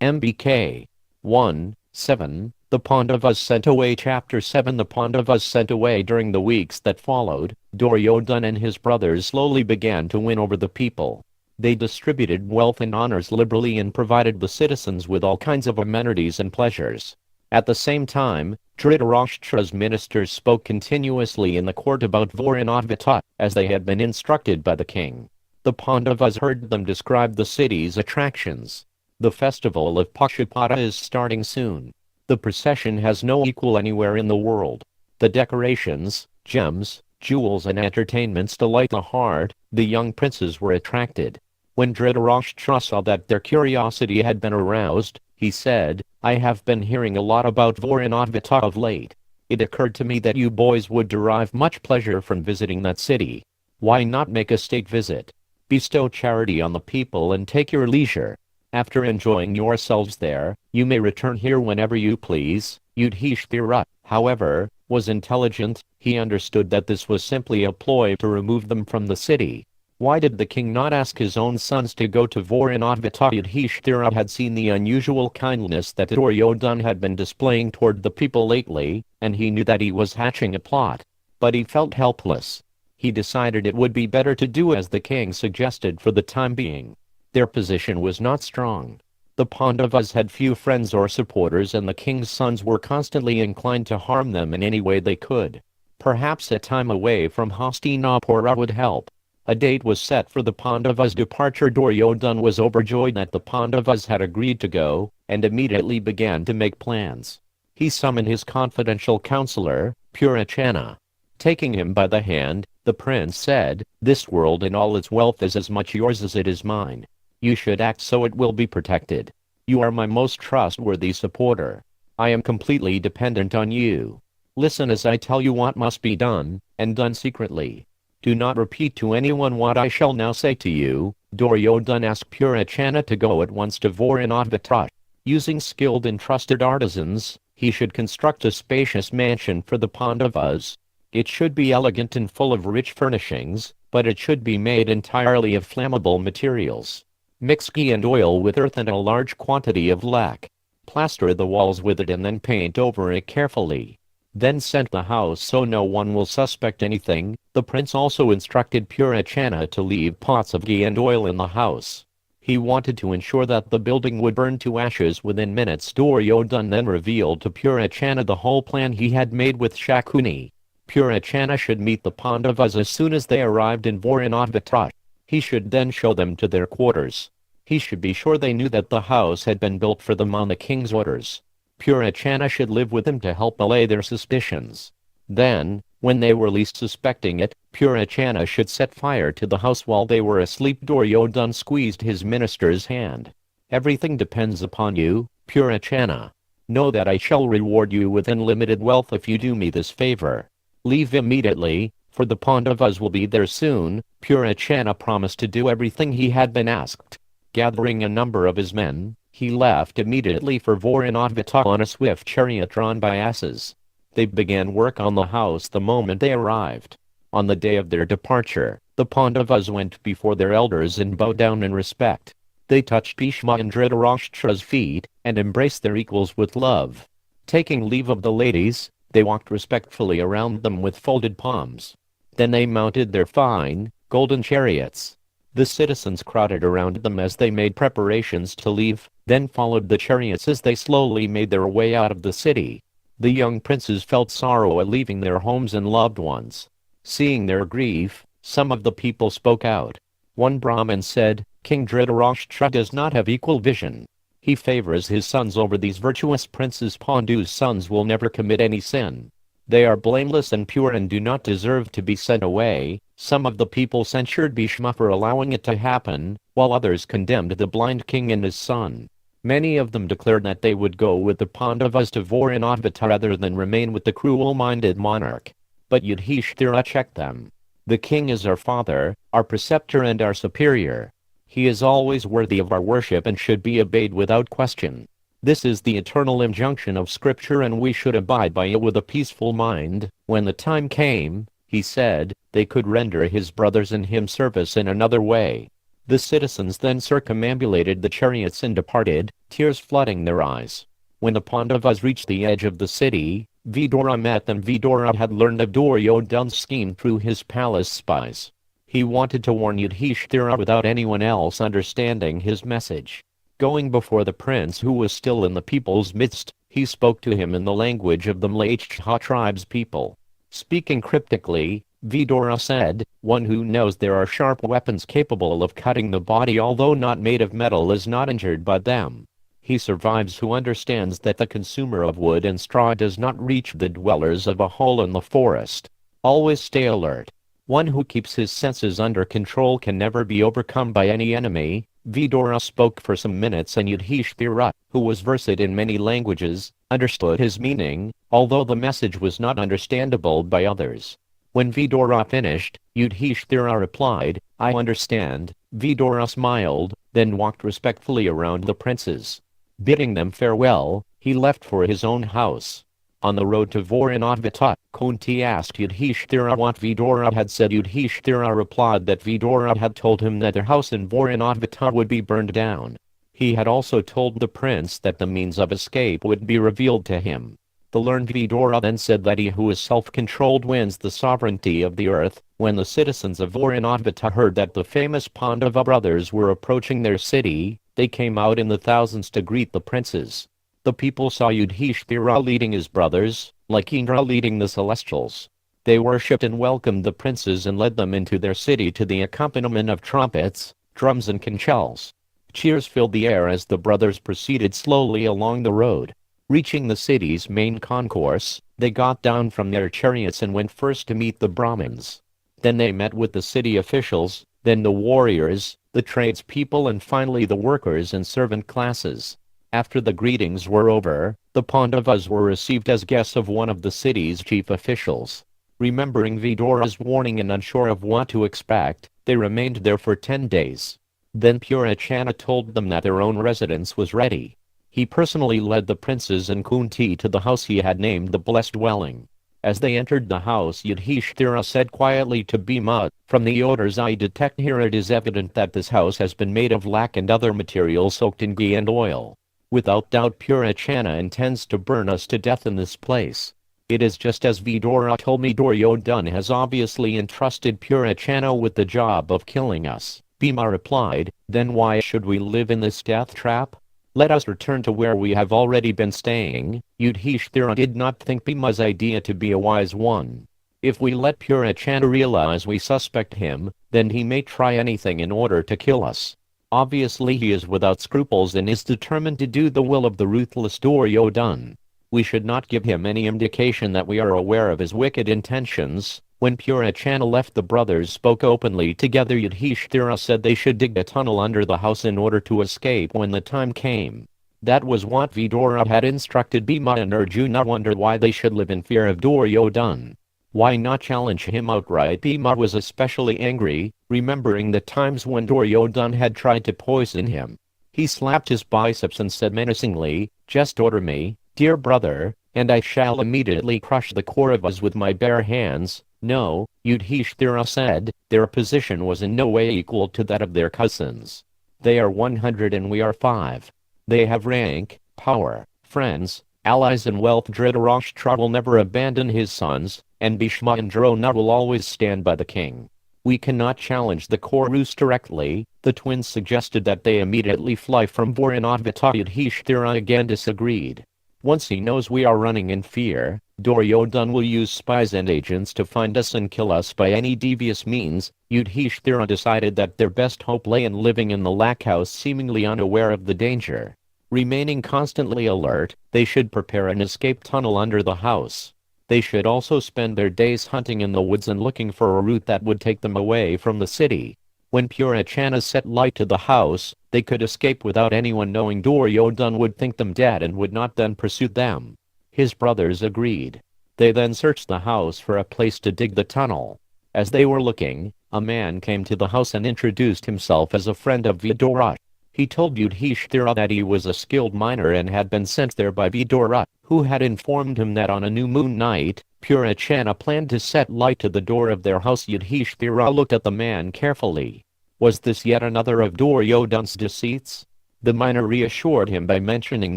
MBK 1:7. The Pandavas sent away. Chapter 7. The Pandavas sent away. During the weeks that followed, Duryodhana and his brothers slowly began to win over the people. They distributed wealth and honors liberally and provided the citizens with all kinds of amenities and pleasures. At the same time, Dhritarashtra's ministers spoke continuously in the court about Vāranavata, as they had been instructed by the king. The Pandavas heard them describe the city's attractions. The festival of Pashupata is starting soon. The procession has no equal anywhere in the world. The decorations, gems, jewels and entertainments delight the heart. The young princes were attracted. When Dhritarashtra saw that their curiosity had been aroused, he said, "I have been hearing a lot about Vāranavata of late. It occurred to me that you boys would derive much pleasure from visiting that city. Why not make a state visit? Bestow charity on the people and take your leisure. After enjoying yourselves there, you may return here whenever you please." Yudhishthira, however, was intelligent. He understood that this was simply a ploy to remove them from the city. Why did the king not ask his own sons to go to Vāranavata? Yudhishthira had seen the unusual kindness that Duryodhana had been displaying toward the people lately, and he knew that he was hatching a plot. But he felt helpless. He decided it would be better to do as the king suggested for the time being. Their position was not strong. The Pandavas had few friends or supporters, and the king's sons were constantly inclined to harm them in any way they could. Perhaps a time away from Hastinapura would help. A date was set for the Pandavas' departure. Duryodhana was overjoyed that the Pandavas had agreed to go, and immediately began to make plans. He summoned his confidential counselor, Purachana. Taking him by the hand, the prince said, "This world and all its wealth is as much yours as it is mine. You should act so it will be protected. You are my most trustworthy supporter. I am completely dependent on you. Listen as I tell you what must be done, and done secretly. Do not repeat to anyone what I shall now say to you." Duryodhana asked Purachana to go at once to Vāranavata. Using skilled and trusted artisans, he should construct a spacious mansion for the Pandavas. It should be elegant and full of rich furnishings, but it should be made entirely of flammable materials. Mix ghee and oil with earth and a large quantity of lac. Plaster the walls with it and then paint over it carefully. Then scent the house so no one will suspect anything. The prince also instructed Purachana to leave pots of ghee and oil in the house. He wanted to ensure that the building would burn to ashes within minutes. Duryodhana then revealed to Purachana the whole plan he had made with Shakuni. Purachana should meet the Pandavas as soon as they arrived in Vāranavata. He should then show them to their quarters. He should be sure they knew that the house had been built for them on the king's orders. Purachana should live with him to help allay their suspicions. Then, when they were least suspecting it, Purachana should set fire to the house while they were asleep. Duryodhana squeezed his minister's hand. "Everything depends upon you, Purachana. Know that I shall reward you with unlimited wealth if you do me this favor. Leave immediately, for the Pandavas will be there soon." Purachana promised to do everything he had been asked. Gathering a number of his men, he left immediately for Vāranavata on a swift chariot drawn by asses. They began work on the house the moment they arrived. On the day of their departure, the Pandavas went before their elders and bowed down in respect. They touched Bhishma and Dhritarashtra's feet, and embraced their equals with love. Taking leave of the ladies, they walked respectfully around them with folded palms. Then they mounted their fine, golden chariots. The citizens crowded around them as they made preparations to leave, then followed the chariots as they slowly made their way out of the city. The young princes felt sorrow at leaving their homes and loved ones. Seeing their grief, some of the people spoke out. One Brahmin said, "King Dhritarashtra does not have equal vision. He favors his sons over these virtuous princes. Pandu's sons will never commit any sin. They are blameless and pure and do not deserve to be sent away." Some of the people censured Bhishma for allowing it to happen, while others condemned the blind king and his son. Many of them declared that they would go with the Pandavas to Vāranavata rather than remain with the cruel-minded monarch. But Yudhishthira checked them. "The king is our father, our preceptor and our superior. He is always worthy of our worship and should be obeyed without question. This is the eternal injunction of Scripture and we should abide by it with a peaceful mind." When the time came, he said, they could render his brothers and him service in another way. The citizens then circumambulated the chariots and departed, tears flooding their eyes. When the Pandavas reached the edge of the city, Vidura met them. Vidura had learned of Duryodhana's scheme through his palace spies. He wanted to warn Yudhishthira without anyone else understanding his message. Going before the prince, who was still in the people's midst, he spoke to him in the language of the Mlachha tribe's people. Speaking cryptically, Vidura said, "One who knows there are sharp weapons capable of cutting the body although not made of metal is not injured by them. He survives who understands that the consumer of wood and straw does not reach the dwellers of a hole in the forest. Always stay alert. One who keeps his senses under control can never be overcome by any enemy." Vidura spoke for some minutes and Yudhishthira, who was versed in many languages, understood his meaning, although the message was not understandable by others. When Vidura finished, Yudhishthira replied, "I understand." Vidura smiled, then walked respectfully around the princes. Bidding them farewell, he left for his own house. On the road to Varanavata, Kunti asked Yudhishthira what Vidura had said. Yudhishthira replied that Vidura had told him that their house in Varanavata would be burned down. He had also told the prince that the means of escape would be revealed to him. The learned Vidura then said that he who is self-controlled wins the sovereignty of the earth. When the citizens of Varanavata heard that the famous Pandava brothers were approaching their city, they came out in the thousands to greet the princes. The people saw Yudhishthira leading his brothers, like Indra leading the celestials. They worshipped and welcomed the princes and led them into their city to the accompaniment of trumpets, drums and conchals. Cheers filled the air as the brothers proceeded slowly along the road. Reaching the city's main concourse, they got down from their chariots and went first to meet the Brahmins. Then they met with the city officials, then the warriors, the tradespeople and finally the workers and servant classes. After the greetings were over, the Pandavas were received as guests of one of the city's chief officials. Remembering Vidura's warning and unsure of what to expect, they remained there for 10 days. Then Purachana told them that their own residence was ready. He personally led the princes and Kunti to the house he had named the Blessed Dwelling. As they entered the house, Yudhishthira said quietly to Bhima, "From the odors I detect here it is evident that this house has been made of lac and other materials soaked in ghee and oil. Without doubt Purachana intends to burn us to death in this place. It is just as Vidura told me. Duryodhana has obviously entrusted Purachana with the job of killing us." Bhima replied, "Then why should we live in this death trap? Let us return to where we have already been staying." Yudhishthira did not think Bhima's idea to be a wise one. If we let Purachana realize we suspect him, then he may try anything in order to kill us. Obviously he is without scruples and is determined to do the will of the ruthless Duryodhana. We should not give him any indication that we are aware of his wicked intentions. When Purachana left, the brothers spoke openly together. Yudhishthira said they should dig a tunnel under the house in order to escape when the time came. That was what Vidura had instructed. Bhima and Arjuna wondered why they should live in fear of Duryodhana. Why not challenge him outright? Bhima was especially angry, remembering the times when Duryodhana had tried to poison him. He slapped his biceps and said menacingly, "Just order me, dear brother, and I shall immediately crush the Kauravas with my bare hands." "No," Yudhishthira said, "their position was in no way equal to that of their cousins. They are 100 and we are 5. They have rank, power, friends, allies and wealth. Dhritarashtra will never abandon his sons, and Bhishma and Drona will always stand by the king. We cannot challenge the Kaurus directly." The twins suggested that they immediately fly from Varanavata. Yudhishthira again disagreed. "Once he knows we are running in fear, Duryodhana will use spies and agents to find us and kill us by any devious means." Yudhishthira decided that their best hope lay in living in the lac house seemingly unaware of the danger. Remaining constantly alert, they should prepare an escape tunnel under the house. They should also spend their days hunting in the woods and looking for a route that would take them away from the city. When Purachana set light to the house, they could escape without anyone knowing. Duryodhana would think them dead and would not then pursue them. His brothers agreed. They then searched the house for a place to dig the tunnel. As they were looking, a man came to the house and introduced himself as a friend of Vidura. He told Yudhishthira that he was a skilled miner and had been sent there by Vidura, who had informed him that on a new moon night, Purachana planned to set light to the door of their house. Yudhishthira looked at the man carefully. Was this yet another of Duryodhana's deceits? The miner reassured him by mentioning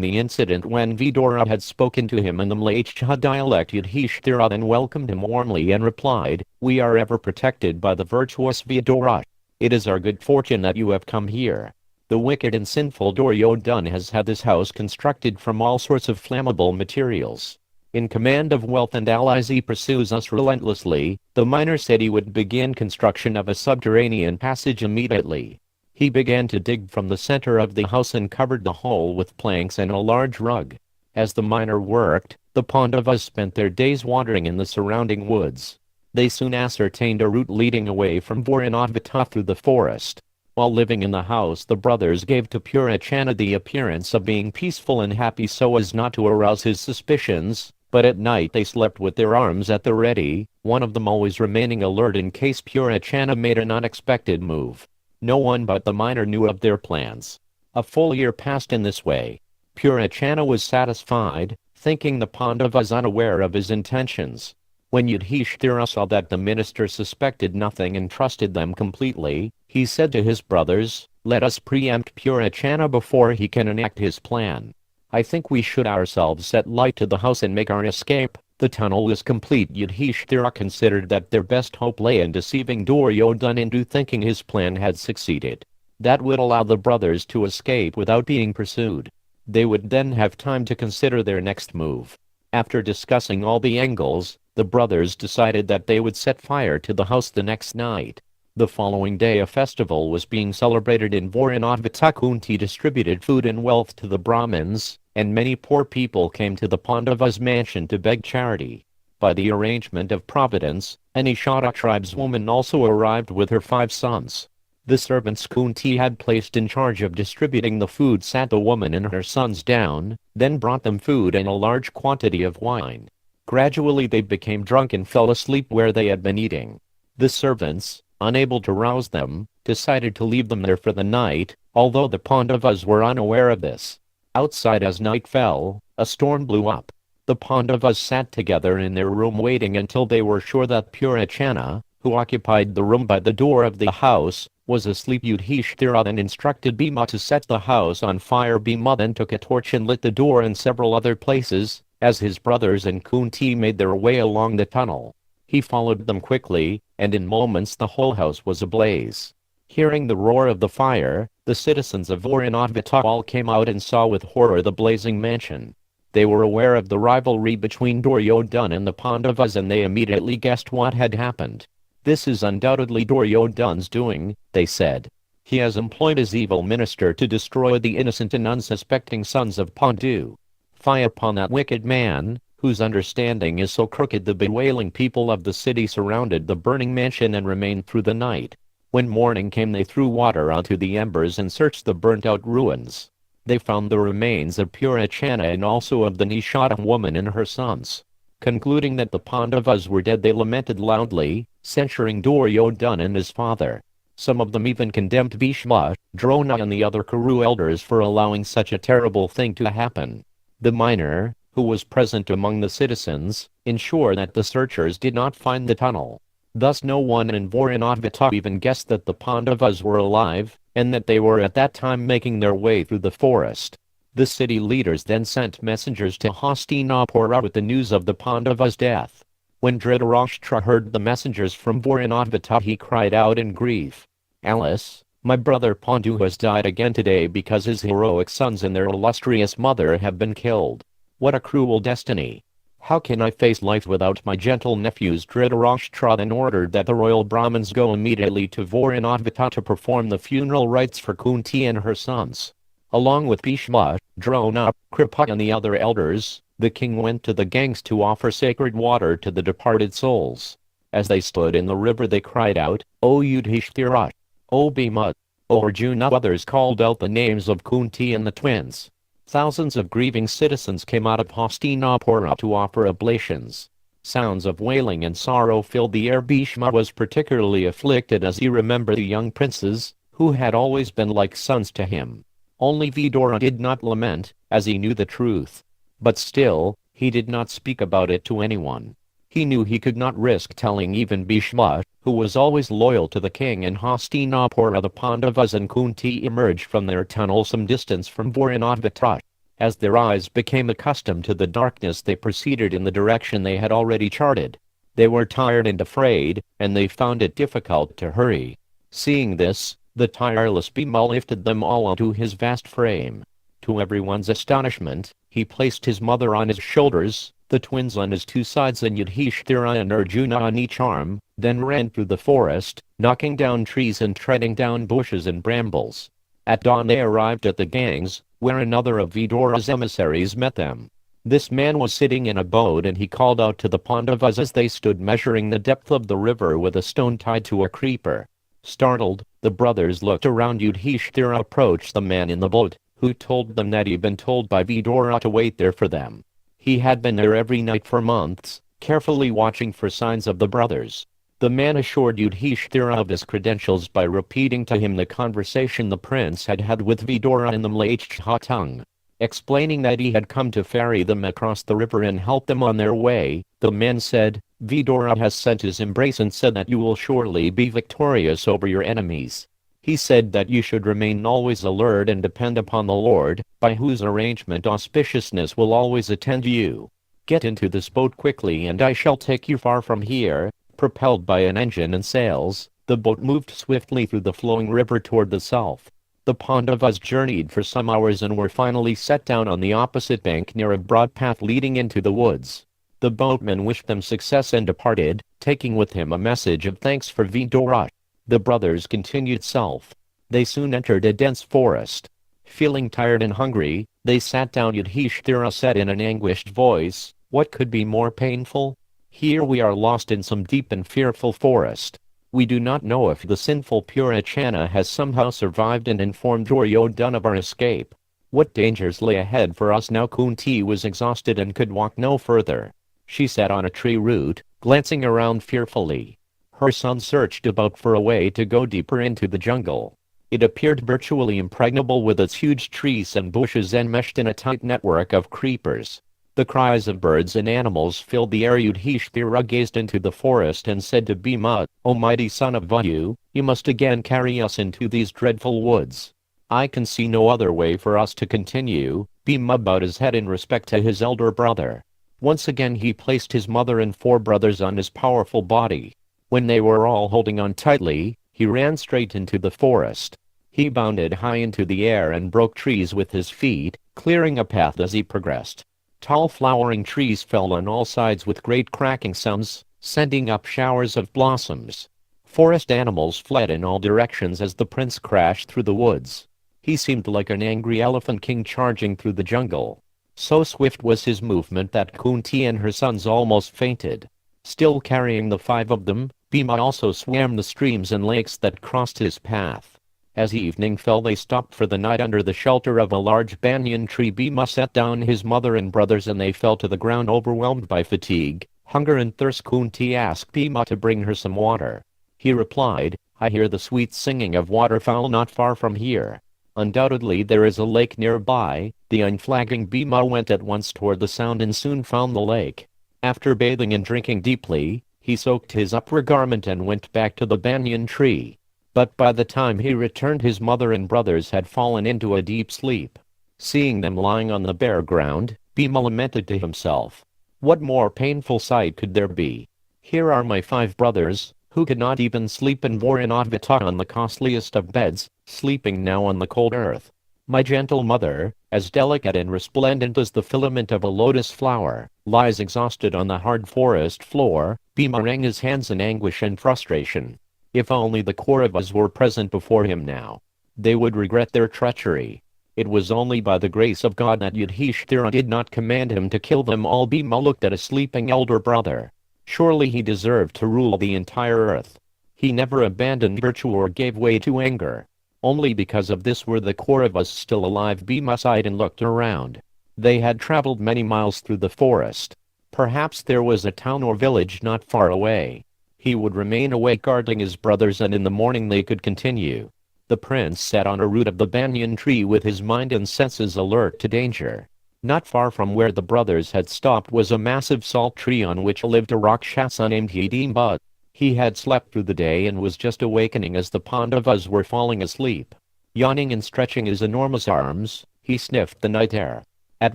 the incident when Vidura had spoken to him in the Mlachha dialect. Yudhishthira then welcomed him warmly and replied, "We are ever protected by the virtuous Vidura. It is our good fortune that you have come here. The wicked and sinful Duryodhana has had this house constructed from all sorts of flammable materials. In command of wealth and allies, he pursues us relentlessly." The miner said he would begin construction of a subterranean passage immediately. He began to dig from the center of the house and covered the hole with planks and a large rug. As the miner worked, the Pandavas spent their days wandering in the surrounding woods. They soon ascertained a route leading away from Varanavata through the forest. While living in the house, the brothers gave to Purachana the appearance of being peaceful and happy so as not to arouse his suspicions, but at night they slept with their arms at the ready, one of them always remaining alert in case Purachana made an unexpected move. No one but the miner knew of their plans. A full year passed in this way. Purachana was satisfied, thinking the Pandavas unaware of his intentions. When Yudhishthira saw that the minister suspected nothing and trusted them completely, he said to his brothers, "Let us preempt Purachana before he can enact his plan. I think we should ourselves set light to the house and make our escape." The tunnel was complete. Yudhishthira considered that their best hope lay in deceiving Duryodhana into thinking his plan had succeeded. That would allow the brothers to escape without being pursued. They would then have time to consider their next move. After discussing all the angles, the brothers decided that they would set fire to the house the next night. The following day a festival was being celebrated in Varanavata. Kunti distributed food and wealth to the Brahmins, and many poor people came to the Pandavas' mansion to beg charity. By the arrangement of Providence, an Nishada tribeswoman also arrived with her 5 sons. The servants Kunti had placed in charge of distributing the food sat the woman and her sons down, then brought them food and a large quantity of wine. Gradually they became drunk and fell asleep where they had been eating. The servants, unable to rouse them, decided to leave them there for the night, although the Pandavas were unaware of this. Outside as night fell, a storm blew up. The Pandavas sat together in their room waiting until they were sure that Purachana, who occupied the room by the door of the house, was asleep. Yudhishthira then instructed Bhima to set the house on fire. Bhima then took a torch and lit the door and several other places, as his brothers and Kunti made their way along the tunnel. He followed them quickly, and in moments the whole house was ablaze. Hearing the roar of the fire, the citizens of Varanavata all came out and saw with horror the blazing mansion. They were aware of the rivalry between Duryodhana and the Pandavas and they immediately guessed what had happened. "This is undoubtedly Duryodhana's doing," they said. "He has employed his evil minister to destroy the innocent and unsuspecting sons of Pandu. Fie upon that wicked man, whose understanding is so crooked." The bewailing people of the city surrounded the burning mansion and remained through the night. When morning came they threw water onto the embers and searched the burnt-out ruins. They found the remains of Purachana and also of the Nishada woman and her sons. Concluding that the Pandavas were dead, they lamented loudly, censuring Duryodhana and his father. Some of them even condemned Bhishma, Drona and the other Kuru elders for allowing such a terrible thing to happen. The miner, who was present among the citizens, ensured that the searchers did not find the tunnel. Thus no one in Varanavata even guessed that the Pandavas were alive, and that they were at that time making their way through the forest. The city leaders then sent messengers to Hastinapura with the news of the Pandavas' death. When Dhritarashtra heard the messengers from Varanavata, he cried out in grief, "Alas, my brother Pandu has died again today because his heroic sons and their illustrious mother have been killed. What a cruel destiny! How can I face life without my gentle nephews?" Dhritarashtra then ordered that the royal Brahmins go immediately to Varanavata to perform the funeral rites for Kunti and her sons. Along with Bhishma, Drona, Kripa and the other elders, the king went to the Ganges to offer sacred water to the departed souls. As they stood in the river they cried out, "O Yudhishthira! O Bhima! O Arjuna!" Others called out the names of Kunti and the twins. Thousands of grieving citizens came out of Hastinapura to offer oblations. Sounds of wailing and sorrow filled the air. Bhishma was particularly afflicted as he remembered the young princes, who had always been like sons to him. Only Vidura did not lament, as he knew the truth. But still, he did not speak about it to anyone. He knew he could not risk telling even Bhishma, who was always loyal to the king in Hastinapura. The Pandavas and Kunti emerged from their tunnel some distance from Varanavata. As their eyes became accustomed to the darkness, they proceeded in the direction they had already charted. They were tired and afraid, and they found it difficult to hurry. Seeing this, the tireless Bhima lifted them all onto his vast frame. To everyone's astonishment, he placed his mother on his shoulders, the twins on his two sides, and Yudhishthira and Arjuna on each arm, then ran through the forest, knocking down trees and treading down bushes and brambles. At dawn they arrived at the Ganges, where another of Vidura's emissaries met them. This man was sitting in a boat, and he called out to the Pandavas as they stood measuring the depth of the river with a stone tied to a creeper. Startled, the brothers looked around. Yudhishthira approached the man in the boat, who told them that he'd been told by Vidura to wait there for them. He had been there every night for months, carefully watching for signs of the brothers. The man assured Yudhishthira of his credentials by repeating to him the conversation the prince had had with Vidura in the Mlachha tongue. Explaining that he had come to ferry them across the river and help them on their way, the man said, "Vidura has sent his embrace and said that you will surely be victorious over your enemies. He said that you should remain always alert and depend upon the Lord, by whose arrangement auspiciousness will always attend you. Get into this boat quickly and I shall take you far from here." Propelled by an engine and sails, the boat moved swiftly through the flowing river toward the south. The Pandavas journeyed for some hours and were finally set down on the opposite bank near a broad path leading into the woods. The boatman wished them success and departed, taking with him a message of thanks for Vidura. The brothers continued south. They soon entered a dense forest. Feeling tired and hungry, they sat down. Yudhishthira said in an anguished voice, "What could be more painful? Here we are lost in some deep and fearful forest. We do not know if the sinful Purachana has somehow survived and informed Duryodhana of our escape. What dangers lay ahead for us now?" Kunti was exhausted and could walk no further. She sat on a tree root, glancing around fearfully. Her son searched about for a way to go deeper into the jungle. It appeared virtually impregnable with its huge trees and bushes enmeshed in a tight network of creepers. The cries of birds and animals filled the air. Yudhishthira gazed into the forest and said to Bhima, "O mighty son of Vayu, you must again carry us into these dreadful woods. I can see no other way for us to continue." Bhima bowed his head in respect to his elder brother. Once again he placed his mother and 4 brothers on his powerful body. When they were all holding on tightly, he ran straight into the forest. He bounded high into the air and broke trees with his feet, clearing a path as he progressed. Tall flowering trees fell on all sides with great cracking sounds, sending up showers of blossoms. Forest animals fled in all directions as the prince crashed through the woods. He seemed like an angry elephant king charging through the jungle. So swift was his movement that Kunti and her sons almost fainted. Still carrying the 5 of them, Bhima also swam the streams and lakes that crossed his path. As evening fell they stopped for the night under the shelter of a large banyan tree. Bhima set down his mother and brothers and they fell to the ground overwhelmed by fatigue, hunger and thirst. Kunti asked Bhima to bring her some water. He replied, "I hear the sweet singing of waterfowl not far from here. Undoubtedly there is a lake nearby." The unflagging Bhima went at once toward the sound and soon found the lake. After bathing and drinking deeply, he soaked his upper garment and went back to the banyan tree. But by the time he returned his mother and brothers had fallen into a deep sleep. Seeing them lying on the bare ground, Bhima lamented to himself, "What more painful sight could there be? Here are my 5 brothers, who could not even sleep in Varanavata on the costliest of beds, sleeping now on the cold earth. My gentle mother, as delicate and resplendent as the filament of a lotus flower, lies exhausted on the hard forest floor." Bhima wrung his hands in anguish and frustration. If only the Kauravas were present before him now. They would regret their treachery. It was only by the grace of God that Yudhishthira did not command him to kill them all. Bhima looked at a sleeping elder brother. Surely he deserved to rule the entire earth. He never abandoned virtue or gave way to anger. Only because of this were the Kauravas still alive. Bhima sighed and looked around. They had traveled many miles through the forest. Perhaps there was a town or village not far away. He would remain awake guarding his brothers and in the morning they could continue. The prince sat on a root of the banyan tree with his mind and senses alert to danger. Not far from where the brothers had stopped was a massive salt tree on which lived a Rakshasa named Hidimba. He had slept through the day and was just awakening as the Pandavas were falling asleep. Yawning and stretching his enormous arms, he sniffed the night air. At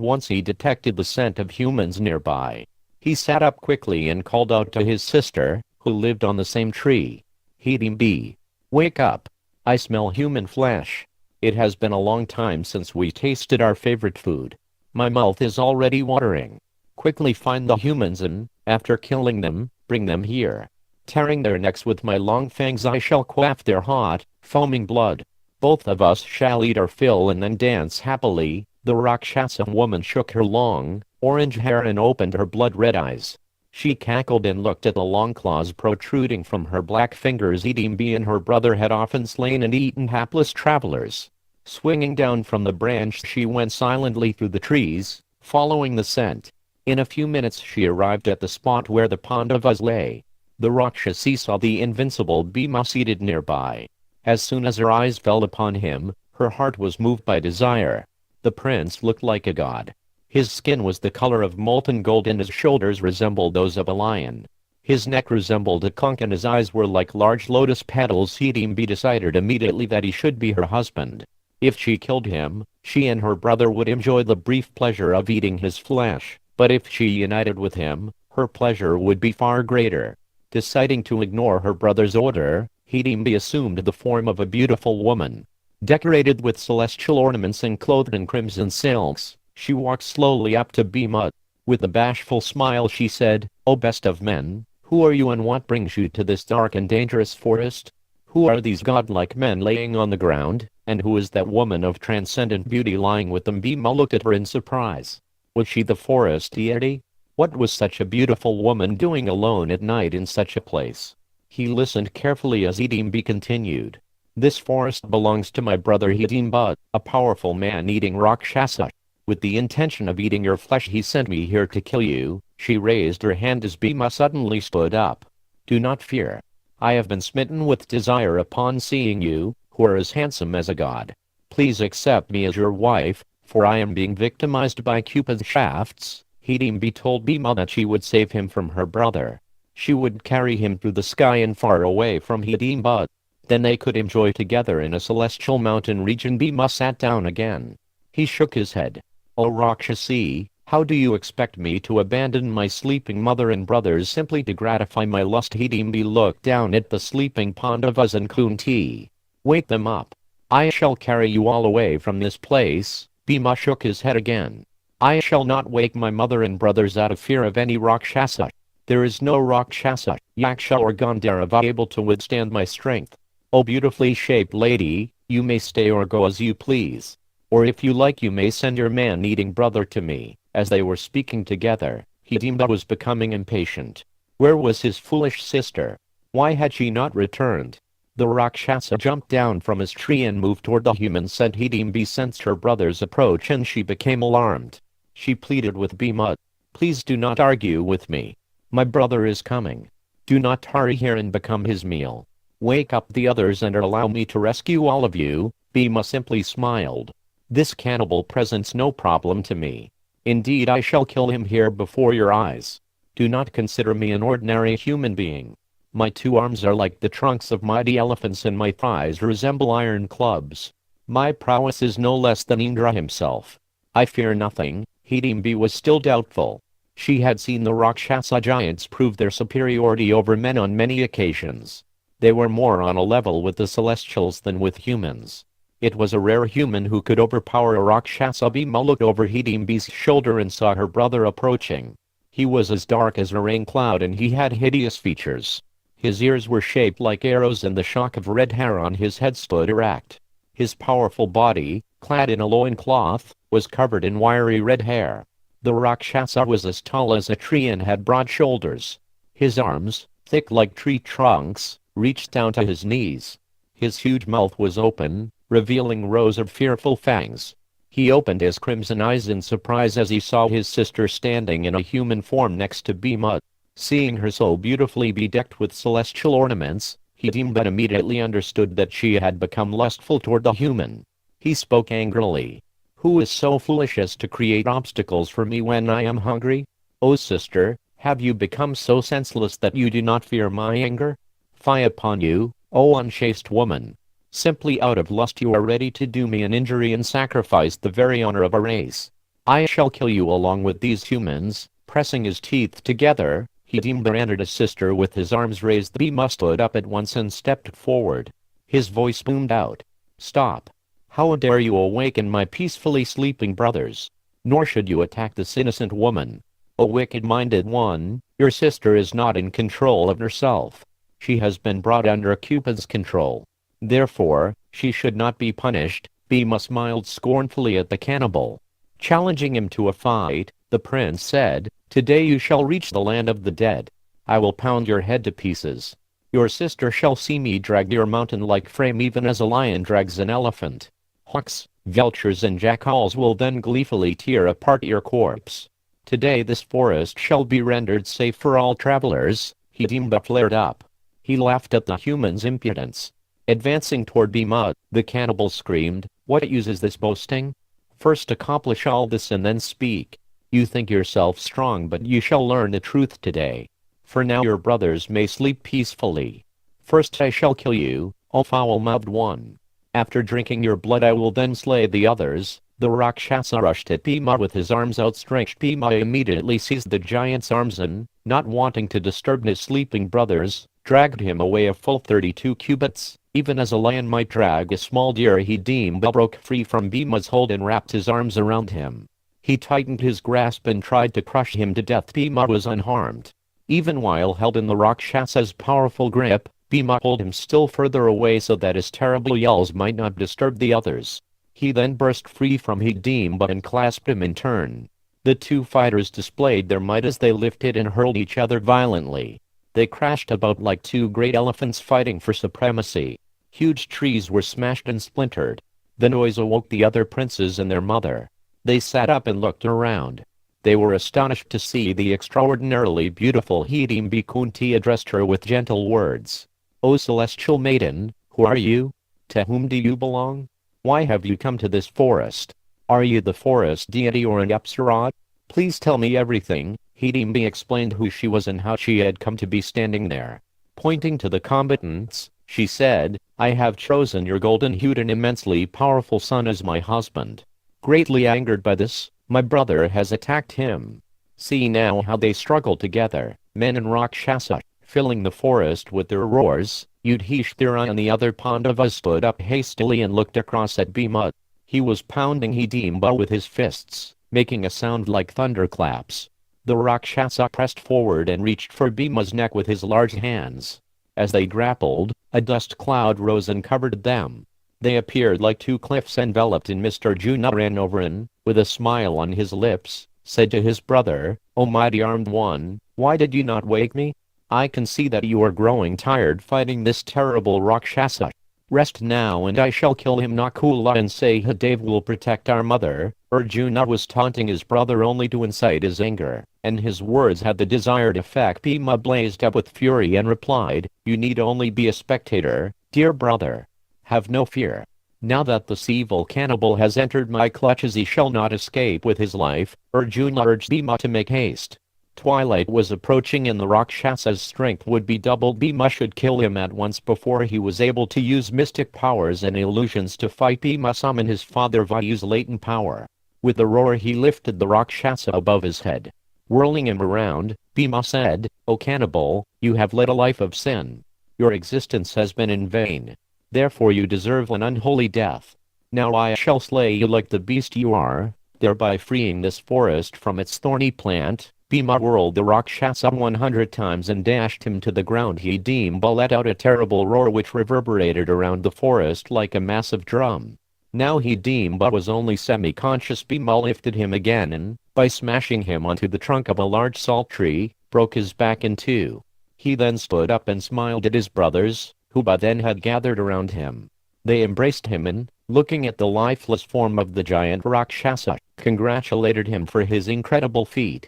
once he detected the scent of humans nearby. He sat up quickly and called out to his sister, who lived on the same tree. Hidimbi, wake up. I smell human flesh. It has been a long time since we tasted our favorite food. My mouth is already watering. Quickly find the humans and, after killing them, bring them here. Tearing their necks with my long fangs I shall quaff their hot, foaming blood. Both of us shall eat our fill and then dance happily. The Rakshasa woman shook her long, orange hair and opened her blood-red eyes. She cackled and looked at the long claws protruding from her black fingers. Hidimbi and her brother had often slain and eaten hapless travelers. Swinging down from the branch she went silently through the trees, following the scent. In a few minutes she arrived at the spot where the Pandavas lay. The Rakshasi saw the invincible Bhima seated nearby. As soon as her eyes fell upon him, her heart was moved by desire. The prince looked like a god. His skin was the color of molten gold and his shoulders resembled those of a lion. His neck resembled a conch and his eyes were like large lotus petals. Hidimbi decided immediately that he should be her husband. If she killed him, she and her brother would enjoy the brief pleasure of eating his flesh, but if she united with him, her pleasure would be far greater. Deciding to ignore her brother's order, Hidimbi assumed the form of a beautiful woman. Decorated with celestial ornaments and clothed in crimson silks, she walked slowly up to Bhima. With a bashful smile she said, "O best of men, who are you and what brings you to this dark and dangerous forest? Who are these godlike men laying on the ground, and who is that woman of transcendent beauty lying with them?" Bhima looked at her in surprise. Was she the forest deity? What was such a beautiful woman doing alone at night in such a place? He listened carefully as Hidimbi continued. "This forest belongs to my brother Hidimba, a powerful man-eating Rakshasa. With the intention of eating your flesh he sent me here to kill you." She raised her hand as Bhima suddenly stood up. "Do not fear. I have been smitten with desire upon seeing you, who are as handsome as a god. Please accept me as your wife, for I am being victimized by Cupid's shafts." Hidimbi told Bhima that she would save him from her brother. She would carry him through the sky and far away from Hidimba. Then they could enjoy together in a celestial mountain region. Bhima sat down again. He shook his head. "O Rakshasi, how do you expect me to abandon my sleeping mother and brothers simply to gratify my lust?" Hidimbi looked down at the sleeping Pandavas and Kunti. "Wake them up. I shall carry you all away from this place." Bhima shook his head again. "I shall not wake my mother and brothers out of fear of any Rakshasa. There is no Rakshasa, Yaksha or Gandharva able to withstand my strength. O beautifully shaped lady, you may stay or go as you please. Or if you like you may send your man-eating brother to me." As they were speaking together, Hidimba was becoming impatient. Where was his foolish sister? Why had she not returned? The Rakshasa jumped down from his tree and moved toward the humans. Hidimbi sensed her brother's approach and she became alarmed. She pleaded with Bhima, "Please do not argue with me. My brother is coming. Do not hurry here and become his meal. Wake up the others and allow me to rescue all of you." Bhima simply smiled. "This cannibal presents no problem to me. Indeed, I shall kill him here before your eyes. Do not consider me an ordinary human being. My 2 arms are like the trunks of mighty elephants and my thighs resemble iron clubs. My prowess is no less than Indra himself. I fear nothing." Hidimbi was still doubtful. She had seen the Rakshasa giants prove their superiority over men on many occasions. They were more on a level with the celestials than with humans. It was a rare human who could overpower a Rakshasa. Bhima looked over Hidimbi's shoulder and saw her brother approaching. He was as dark as a rain cloud and he had hideous features. His ears were shaped like arrows and the shock of red hair on his head stood erect. His powerful body, clad in a loincloth, was covered in wiry red hair. The Rakshasa was as tall as a tree and had broad shoulders. His arms, thick like tree trunks, reached down to his knees. His huge mouth was open, revealing rows of fearful fangs. He opened his crimson eyes in surprise as he saw his sister standing in a human form next to Bhima. Seeing her so beautifully bedecked with celestial ornaments, Hidimba immediately understood that she had become lustful toward the human. He spoke angrily. Who is so foolish as to create obstacles for me when I am hungry? O sister, have you become so senseless that you do not fear my anger? Fie upon you, O unchaste woman! Simply out of lust you are ready to do me an injury and sacrifice the very honor of a race. I shall kill you along with these humans. Pressing his teeth together, Hidimba entered his sister with his arms raised. Bhima stood up at once and stepped forward. His voice boomed out. Stop! How dare you awaken my peacefully sleeping brothers? Nor should you attack this innocent woman. O wicked-minded one, your sister is not in control of herself. She has been brought under Cupid's control. Therefore, she should not be punished. Bhima smiled scornfully at the cannibal. Challenging him to a fight, the prince said, Today you shall reach the land of the dead. I will pound your head to pieces. Your sister shall see me drag your mountain-like frame even as a lion drags an elephant. Hawks, vultures and jackals will then gleefully tear apart your corpse. Today this forest shall be rendered safe for all travelers. Hidimba flared up. He laughed at the human's impudence. Advancing toward Bhima, the cannibal screamed, What use is this boasting? First accomplish all this and then speak. You think yourself strong, but you shall learn the truth today. For now your brothers may sleep peacefully. First I shall kill you, O foul-mouthed one. After drinking your blood I will then slay the others. The Rakshasa rushed at Bhima with his arms outstretched. Bhima immediately seized the giant's arms and, not wanting to disturb his sleeping brothers, dragged him away a full 32 cubits. Even as a lion might drag a small deer, Hidimba broke free from Bhima's hold and wrapped his arms around him. He tightened his grasp and tried to crush him to death. Bhima was unharmed. Even while held in the Rakshasa's powerful grip, Bhima pulled him still further away so that his terrible yells might not disturb the others. He then burst free from Hidimba and clasped him in turn. The two fighters displayed their might as they lifted and hurled each other violently. They crashed about like two great elephants fighting for supremacy. Huge trees were smashed and splintered. The noise awoke the other princes and their mother. They sat up and looked around. They were astonished to see the extraordinarily beautiful Hidimba. Kunti addressed her with gentle words. O celestial maiden, who are you? To whom do you belong? Why have you come to this forest? Are you the forest deity or an apsara? Please tell me everything. Hidimba explained who she was and how she had come to be standing there. Pointing to the combatants, she said, I have chosen your golden-hued and immensely powerful son as my husband. Greatly angered by this, my brother has attacked him. See now how they struggle together, men and Rakshasa, filling the forest with their roars. Yudhishthira and the other Pandavas stood up hastily and looked across at Bhima. He was pounding Hidimba with his fists, making a sound like thunderclaps. The Rakshasa pressed forward and reached for Bhima's neck with his large hands. As they grappled, a dust cloud rose and covered them. They appeared like two cliffs enveloped in mist. Arjuna ran over and, with a smile on his lips, said to his brother, O mighty armed one, why did you not wake me? I can see that you are growing tired fighting this terrible Rakshasa. Rest now and I shall kill him. Nakula and Sahadev will protect our mother. Arjuna was taunting his brother only to incite his anger, and his words had the desired effect. Bhima blazed up with fury and replied, You need only be a spectator, dear brother. Have no fear. Now that this evil cannibal has entered my clutches he shall not escape with his life. Arjuna urged Bhima to make haste. Twilight was approaching and the Rakshasa's strength would be doubled. Bhima should kill him at once before he was able to use mystic powers and illusions to fight. Bhima summoned his father Vayu's latent power. With a roar he lifted the Rakshasa above his head. Whirling him around, Bhima said, O cannibal, you have led a life of sin. Your existence has been in vain. Therefore you deserve an unholy death. Now I shall slay you like the beast you are, thereby freeing this forest from its thorny plant. Bhima whirled the Rakshasa 100 times and dashed him to the ground. Hidimba let out a terrible roar which reverberated around the forest like a massive drum. Now Hidimba was only semi-conscious. Bhima lifted him again and, by smashing him onto the trunk of a large salt tree, broke his back in two. He then stood up and smiled at his brothers, who by then had gathered around him. They embraced him and, looking at the lifeless form of the giant Rakshasa, congratulated him for his incredible feat.